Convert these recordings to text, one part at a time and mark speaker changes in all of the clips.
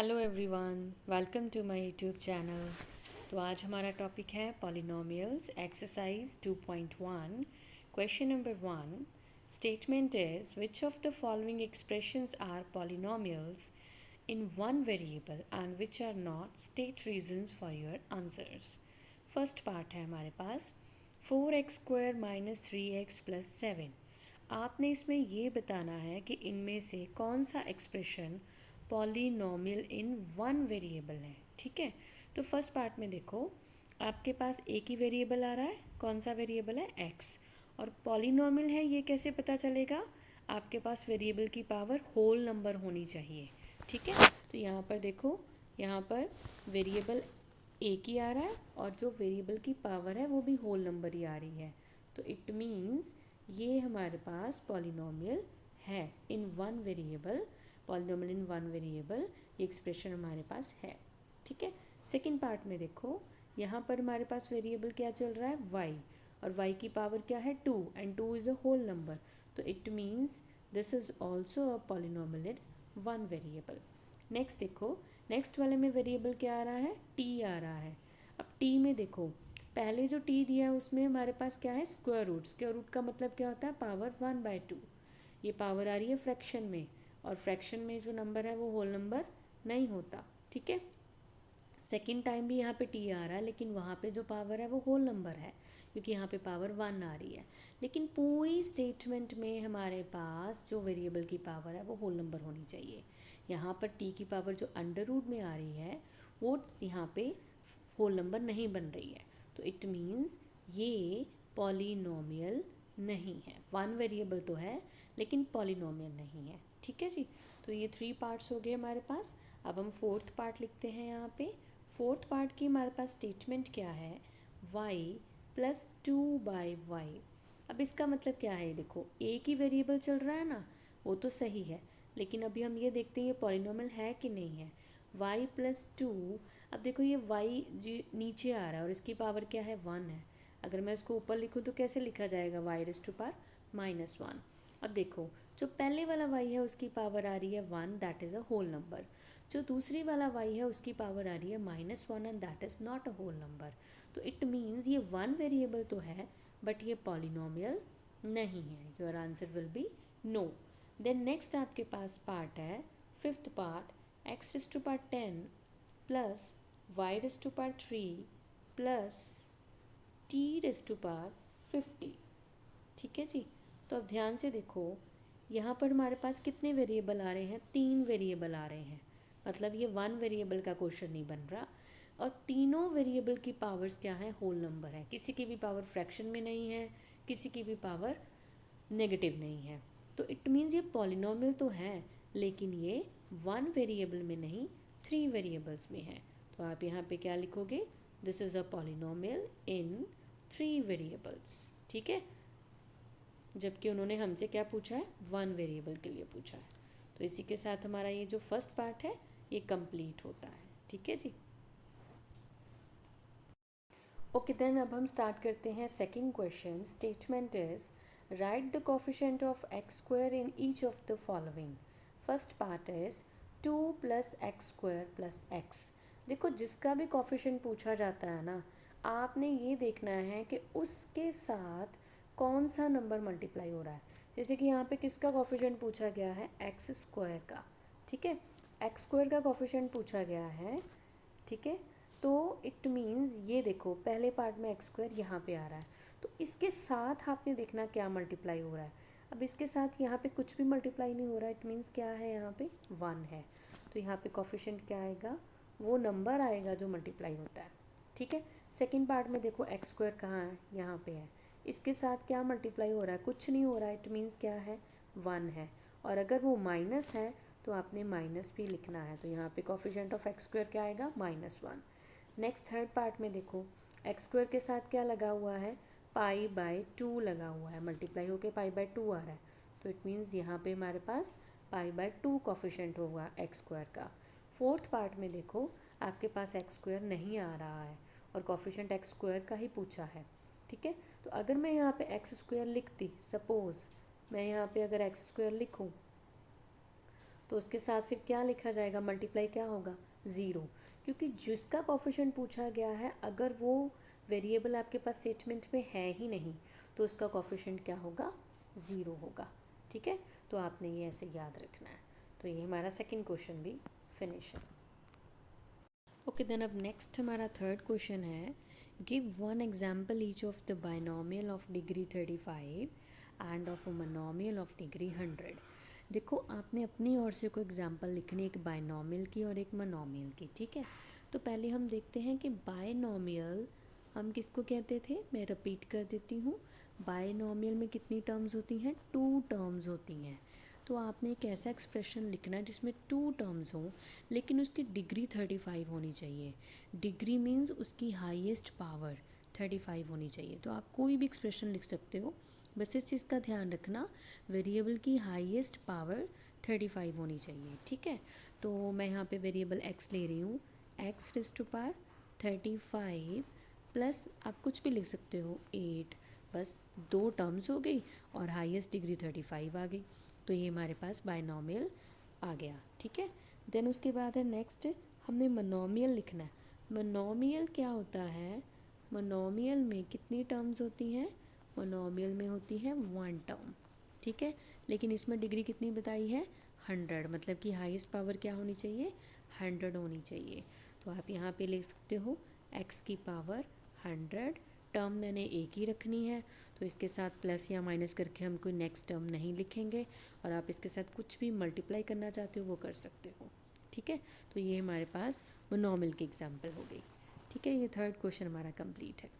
Speaker 1: Hello everyone, welcome to my YouTube channel. तो आज हमारा टॉपिक है polynomials exercise 2.1। Question number 1, statement is which of the following expressions are polynomials in one variable and which are not, state reasons for your answers. First part है हमारे पास 4x² minus 3x plus 7। आपने इसमें ये बताना है कि इनमें से कौन सा expression polynomial in one variable है। ठीक है, तो फर्स्ट पार्ट में देखो, आपके पास एक ही वेरिएबल आ रहा है। कौन सा वेरिएबल है? x। और पॉलिनोमियल है, ये कैसे पता चलेगा? आपके पास वेरिएबल की पावर होल नंबर होनी चाहिए। ठीक है, तो यहाँ पर देखो, यहाँ पर वेरिएबल एक ही आ रहा है और जो वेरिएबल की पावर है वो भी होल नंबर ही आ रही है। तो इट मीन्स ये हमारे पास पॉलिनोमियल है इन one variable. Polynomial in one variable, ये एक्सप्रेशन हमारे पास है। ठीक है, सेकंड पार्ट में देखो, यहाँ पर हमारे पास वेरिएबल क्या चल रहा है? y, और y की पावर क्या है? 2, and 2 is a whole number. तो it means this is also a polynomial in one variable. Next देखो, नेक्स्ट वाले में वेरिएबल क्या आ रहा है? t आ रहा है। अब t में देखो, पहले जो t दिया है उसमें हमारे पास क्या है? Square root. स्क्वायर रूट का मतलब क्या होता है? पावर 1/2। ये पावर आ रही है फ्रैक्शन में, और फ्रैक्शन में जो नंबर है वो होल नंबर नहीं होता। ठीक है, सेकेंड टाइम भी यहाँ पे टी आ रहा है, लेकिन वहाँ पे जो पावर है वो होल नंबर है, क्योंकि यहाँ पे पावर 1 आ रही है। लेकिन पूरी स्टेटमेंट में हमारे पास जो वेरिएबल की पावर है वो होल नंबर होनी चाहिए। यहाँ पर टी की पावर जो अंडर रूट में आ रही है वो यहाँ पे होल नंबर नहीं बन रही है। तो इट मीन्स ये पॉलिनोमियल नहीं है। वन वेरिएबल तो है लेकिन पॉलिनोमियल नहीं है। ठीक है जी, तो ये 3 पार्ट्स हो गए हमारे पास। अब हम फोर्थ पार्ट लिखते हैं यहाँ पे। फोर्थ पार्ट की हमारे पास स्टेटमेंट क्या है? y plus 2/y। अब इसका मतलब क्या है? देखो, एक ही वेरिएबल चल रहा है ना, वो तो सही है, लेकिन अभी हम ये देखते हैं ये पॉलिनोमियल है कि नहीं है। y प्लस 2, अब देखो ये y जी नीचे आ रहा है और इसकी पावर क्या है? 1 है। अगर मैं इसको ऊपर लिखूँ तो कैसे लिखा जाएगा? y raise to power -1। अब देखो, जो पहले वाला y है उसकी पावर आ रही है 1, that is a whole number. जो दूसरी वाला y है उसकी पावर आ रही है -1 and that is not a whole number. तो इट मीन्स ये वन वेरिएबल तो है बट ये पॉलिनोमियल नहीं है। Your answer will be no. Then next आपके पास पार्ट है, fifth part, x raise to power 10 plus y raise to power 3 plus t raise to power 50। ठीक है जी, तो अब ध्यान से देखो, यहाँ पर हमारे पास कितने वेरिएबल आ रहे हैं? 3 वेरिएबल आ रहे हैं। मतलब ये वन वेरिएबल का क्वेश्चन नहीं बन रहा, और तीनों वेरिएबल की पावर्स क्या है? होल नंबर है। किसी की भी पावर फ्रैक्शन में नहीं है, किसी की भी पावर नेगेटिव नहीं है। तो इट मीन्स ये पॉलिनोमियल तो है लेकिन ये वन वेरिएबल में नहीं, 3 वेरिएबल्स में है। तो आप यहाँ पे क्या लिखोगे? This is a polynomial in 3 variables. ठीक है, जबकि उन्होंने हमसे क्या पूछा है? वन वेरिएबल के लिए पूछा है। तो इसी के साथ हमारा ये जो फर्स्ट पार्ट है ये कंप्लीट होता है। ठीक है जी, ओके देन अब हम स्टार्ट करते हैं second question. Statement is write the coefficient of x square in each of the following. First part is 2 plus x square plus x. देखो, जिसका भी कोफिशिएंट पूछा जाता है ना, आपने ये देखना है कि उसके साथ कौन सा नंबर मल्टीप्लाई हो रहा है। जैसे कि यहाँ पे किसका कोफिशिएंट पूछा गया है? एक्स स्क्वायर का। ठीक है, एक्स स्क्वायर का कोफिशिएंट पूछा गया है। ठीक है, तो इट मीन्स ये देखो, पहले पार्ट में एक्स स्क्वायर यहाँ पे आ रहा है, तो इसके साथ आपने देखना क्या मल्टीप्लाई हो रहा है। अब इसके साथ यहाँ पे कुछ भी मल्टीप्लाई नहीं हो रहा है, इट मीन्स क्या है? यहाँ पे 1 है। तो यहाँ पे कोफिशिएंट क्या आएगा? वो नंबर आएगा जो मल्टीप्लाई होता है। ठीक है, सेकेंड पार्ट में देखो, एक्स स्क्वायर कहाँ है? यहाँ पे है। इसके साथ क्या मल्टीप्लाई हो रहा है? कुछ नहीं हो रहा है, इट मीन्स क्या है? 1 है। और अगर वो माइनस है तो आपने माइनस भी लिखना है। तो यहाँ पे कोफिशिएंट ऑफ एक्स स्क्वायर क्या आएगा? -1। नेक्स्ट थर्ड पार्ट में देखो, एक्स स्क्वायर के साथ क्या लगा हुआ है? π/2 लगा हुआ है, मल्टीप्लाई होके π/2 आ रहा है। तो इट मीन्स यहाँ पे हमारे पास π/2 कोफिशिएंट होगा एक्स स्क्वायर का। फोर्थ पार्ट में देखो, आपके पास एक्स स्क्वायर नहीं आ रहा है और कोफिशिएंट एक्स स्क्वायर का ही पूछा है। ठीक है, तो अगर मैं यहाँ पे एक्स स्क्वायर लिखती, सपोज मैं यहाँ पे अगर एक्स स्क्वायर लिखूँ तो उसके साथ फिर क्या लिखा जाएगा, मल्टीप्लाई क्या होगा, ज़ीरो, क्योंकि जिसका कोफिशिएंट पूछा गया है अगर वो वेरिएबल आपके पास स्टेटमेंट में है ही नहीं तो उसका कोफिशिएंट क्या होगा, ज़ीरो होगा। ठीक है, तो आपने ये ऐसे याद रखना है। तो ये हमारा सेकंड क्वेश्चन भी फिनिश है। ओके, देन अब नेक्स्ट हमारा थर्ड क्वेश्चन है, give one example each of the binomial of degree 35 end of a monomial of degree 100। देखो आपने अपनी ओर से कोई एग्जाम्पल लिखनी, एक बाइनोमियल की और एक मोनोमियल की। ठीक है, तो पहले हम देखते हैं कि बाइनोमियल हम किसको कहते थे। मैं रिपीट कर देती हूँ, बाइनोमियल में कितनी टर्म्स होती हैं, 2 टर्म्स होती हैं। तो आपने एक ऐसा एक्सप्रेशन लिखना है जिसमें 2 टर्म्स हों लेकिन उसकी डिग्री 35 होनी चाहिए। डिग्री मीन्स उसकी हाईएस्ट पावर 35 होनी चाहिए। तो आप कोई भी एक्सप्रेशन लिख सकते हो, बस इस चीज़ का ध्यान रखना, वेरिएबल की हाईएस्ट पावर 35 होनी चाहिए। ठीक है, तो मैं यहाँ पे वेरिएबल x ले रही हूँ, x raise to power 35 plus आप कुछ भी लिख सकते हो 8, बस 2 टर्म्स हो गई और हाईएस्ट डिग्री 35 आ गई। तो ये हमारे पास बाइनोमियल आ गया। ठीक है, देन उसके बाद है नेक्स्ट, हमने मोनोमियल लिखना है। मोनोमियल क्या होता है, मोनोमियल में कितनी टर्म्स होती हैं, मोनोमियल में होती है 1 टर्म। ठीक है, लेकिन इसमें डिग्री कितनी बताई है, 100, मतलब कि हाईएस्ट पावर क्या होनी चाहिए, 100 होनी चाहिए। तो आप यहाँ पे लिख सकते हो x की पावर 100, टर्म मैंने एक ही रखनी है तो इसके साथ प्लस या माइनस करके हम कोई नेक्स्ट टर्म नहीं लिखेंगे, और आप इसके साथ कुछ भी मल्टीप्लाई करना चाहते हो वो कर सकते हो। ठीक है, तो ये हमारे पास मोनोमियल की एग्जांपल हो गई। ठीक है, ये थर्ड क्वेश्चन हमारा कंप्लीट है।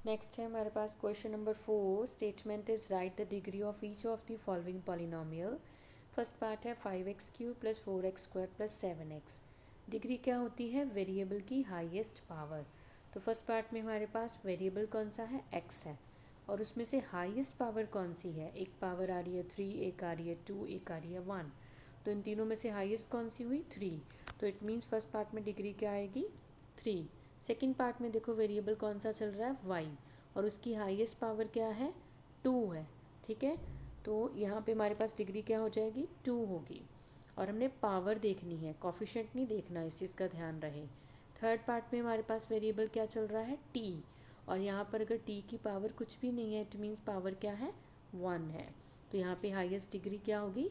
Speaker 1: नेक्स्ट है हमारे पास question number 4, statement is write the degree of each of the following polynomial. First part है 5x³ plus 4x² plus 7x। Degree क्या होती है, वेरिएबल की हाईएस्ट पावर। तो फर्स्ट पार्ट में हमारे पास वेरिएबल कौन सा है, x है, और उसमें से हाईएस्ट पावर कौन सी है, एक पावर आ रही है 3, एक आ रही है 2, एक आ रही है 1। तो इन तीनों में से हाईएस्ट कौन सी हुई, 3। तो इट मीन्स फर्स्ट पार्ट में डिग्री क्या आएगी, 3। सेकेंड पार्ट में देखो वेरिएबल कौन सा चल रहा है, y, और उसकी हाईएस्ट पावर क्या है, 2 है। ठीक है, तो यहाँ पे हमारे पास डिग्री क्या हो जाएगी, 2 होगी, और हमने पावर देखनी है, कोफिशिएंट नहीं देखना, इस चीज़ का ध्यान रहे। थर्ड पार्ट में हमारे पास वेरिएबल क्या चल रहा है, t, और यहाँ पर अगर t की पावर कुछ भी नहीं है इट मीन्स पावर क्या है, 1 है। तो यहाँ पे हाईएस्ट डिग्री क्या होगी,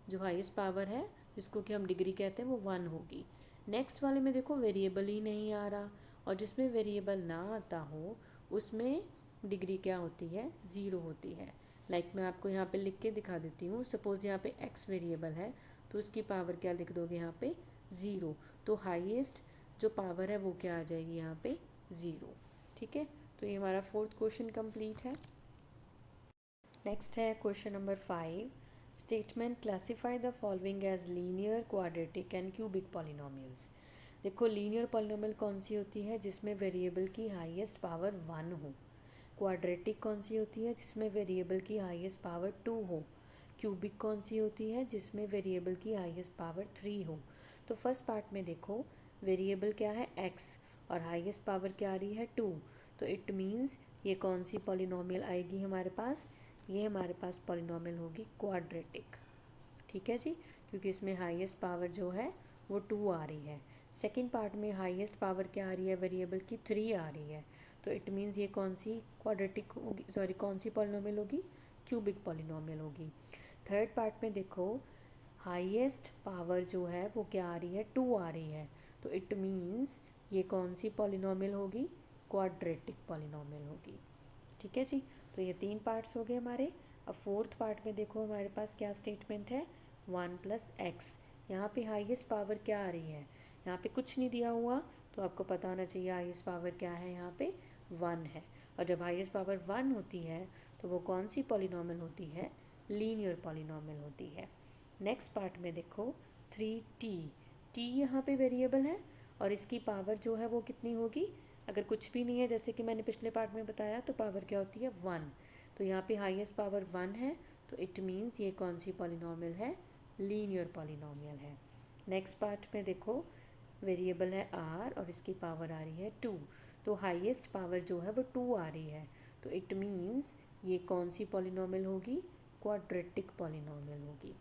Speaker 1: जो हाईएस्ट पावर है जिसको कि हम डिग्री कहते हैं वो 1 होगी। नेक्स्ट वाले में देखो वेरिएबल ही नहीं आ रहा, और जिसमें वेरिएबल ना आता हो उसमें डिग्री क्या होती है, 0 होती है। लाइक मैं आपको यहाँ पे लिख के दिखा देती हूँ, सपोज़ यहाँ पे x वेरिएबल है तो उसकी पावर क्या लिख दोगे यहाँ पे, 0। तो हाईएस्ट जो पावर है वो क्या आ जाएगी यहाँ पे, 0। ठीक है, तो ये हमारा फोर्थ क्वेश्चन कंप्लीट है। नेक्स्ट है question number 5, statement classify the following as linear, quadratic and cubic polynomials. देखो लीनियर पॉलिनोमियल कौन सी होती है, जिसमें वेरिएबल की हाईएस्ट पावर 1 हो। क्वाड्रेटिक कौन सी होती है, जिसमें वेरिएबल की हाईएस्ट पावर 2 हो। क्यूबिक कौन सी होती है, जिसमें वेरिएबल की हाईएस्ट पावर 3 हो। तो फर्स्ट पार्ट में देखो वेरिएबल क्या है, x, और हाईएस्ट पावर क्या आ रही है, 2। तो इट मीन्स ये कौन सी पॉलिनोमियल आएगी हमारे पास, ये हमारे पास पॉलिनोमियल होगी क्वाड्रेटिक। ठीक है जी, क्योंकि इसमें हाईएस्ट पावर जो है वो 2 आ रही है। सेकंड पार्ट में हाईएस्ट पावर क्या आ रही है, वेरिएबल की 3 आ रही है। तो इट मीन्स ये कौन सी क्वाड्रेटिक होगी, सॉरी कौन सी पॉलिनोमियल होगी, क्यूबिक पॉलिनोमियल होगी। थर्ड पार्ट में देखो हाईएस्ट पावर जो है वो क्या आ रही है, 2 आ रही है। तो इट मीन्स ये कौन सी पॉलिनोमियल होगी, क्वाड्रेटिक पॉलिनोमियल होगी। ठीक है जी, तो ये 3 पार्ट्स हो गए हमारे। अब फोर्थ पार्ट में देखो हमारे पास क्या स्टेटमेंट है, 1 + x। यहाँ पे हाईएस्ट पावर क्या आ रही है, यहाँ पे कुछ नहीं दिया हुआ तो आपको पता होना चाहिए हाईएस्ट पावर क्या है, यहाँ पे 1 है। और जब हाईएस्ट पावर 1 होती है तो वो कौन सी पॉलिनोमियल होती है, लीनियर पॉलिनोमियल होती है। नेक्स्ट पार्ट में देखो 3t, t यहाँ पे वेरिएबल है और इसकी पावर जो है वो कितनी होगी, अगर कुछ भी नहीं है जैसे कि मैंने पिछले पार्ट में बताया तो पावर क्या होती है, 1। तो यहाँ पे हाईएस्ट पावर 1 है, तो इट मीन्स ये कौन सी पॉलिनोमियल है, लीनियर पॉलिनोमियल है। नेक्स्ट पार्ट में देखो वेरिएबल है r और इसकी पावर आ रही है 2, तो हाईएस्ट पावर जो है वो 2 आ रही है। तो इट मीन्स ये कौन सी पॉलिनोमियल होगी, क्वाड्रेटिक पॉलिनोमियल होगी।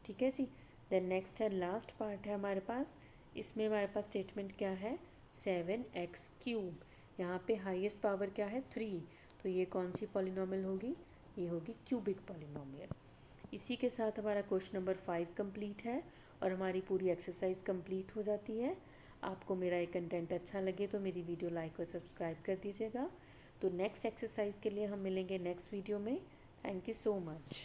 Speaker 1: ठीक है जी। देन नेक्स्ट है, लास्ट पार्ट है हमारे पास। इसमें हमारे पास स्टेटमेंट क्या है, 7x³ यहाँ पे हाईएस्ट पावर क्या है, 3, तो ये कौन सी पॉलिनोमियल होगी, ये होगी क्यूबिक पॉलिनोमियल। इसी के साथ हमारा क्वेश्चन नंबर 5 कंप्लीट है और हमारी पूरी एक्सरसाइज कंप्लीट हो जाती है। आपको मेरा ये कंटेंट अच्छा लगे तो मेरी वीडियो लाइक और सब्सक्राइब कर दीजिएगा। तो नेक्स्ट एक्सरसाइज के लिए हम मिलेंगे नेक्स्ट वीडियो में। Thank you so much.